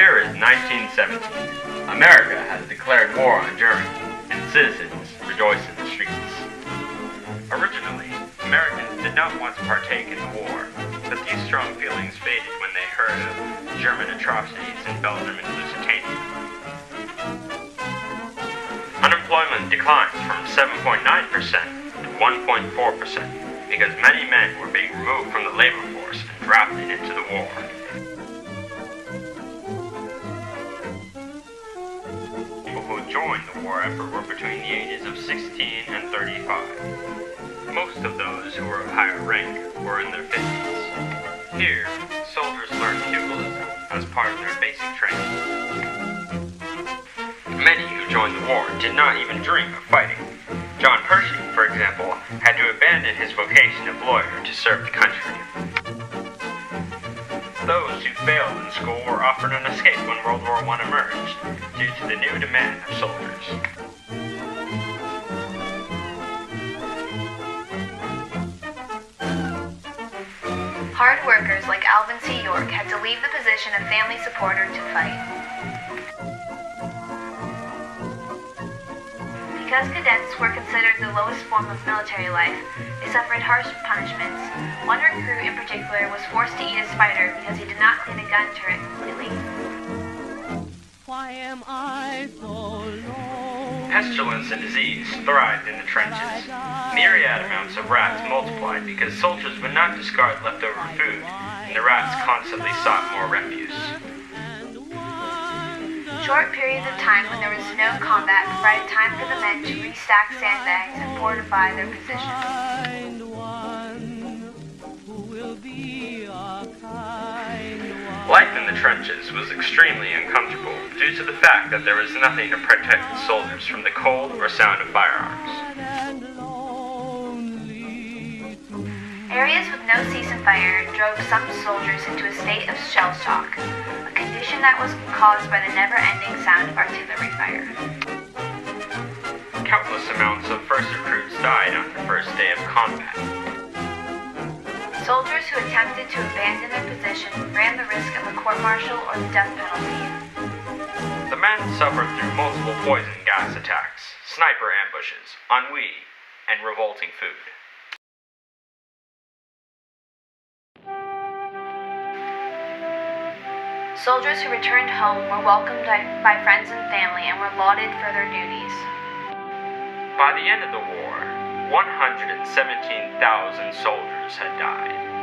year is 1917. America has declared war on Germany, and citizens rejoice in the streets. Originally, Americans did not want to partake in the war, but these strong feelings faded when they heard of German atrocities in Belgium and Lusitania. Unemployment declined from 7.9% to 1.4% because many men were being removed from the labor force and drafted into the war. People who joined the war effort were between the ages of 16 and 35. Most of those who were of higher rank were in their 50s. Here, soldiers learned pugilism as part of their basic training. Many who joined the war did not even dream of fighting. John Pershing, for example, had to abandon his vocation of lawyer to serve the country. Those who failed in school were offered an escape when World War I emerged, due to the new demand of soldiers. Hard workers like Alvin C. York had to leave the position of family supporter to fight. Because cadets were considered the lowest form of military life, they suffered harsh punishments. One recruit in particular was forced to eat a spider because he did not clean a gun turret completely. Why am I so low? Pestilence and disease thrived in the trenches. Myriad amounts of rats multiplied because soldiers would not discard leftover food, and the rats constantly sought more refuse. Short periods of time when there was no combat provided time for the men to restack sandbags and fortify their positions. Life in the trenches was extremely uncomfortable due to the fact that there was nothing to protect the soldiers from the cold or sound of firearms. Areas with no ceasefire drove some soldiers into a state of shell shock, a condition that was caused by the never-ending sound of artillery fire. Countless amounts of first recruits died on the first day of combat. Soldiers who attempted to abandon their position ran the risk of a court-martial or the death penalty. The men suffered through multiple poison gas attacks, sniper ambushes, ennui, and revolting food. Soldiers who returned home were welcomed by friends and family and were lauded for their duties. By the end of the war, 117,000 soldiers had died.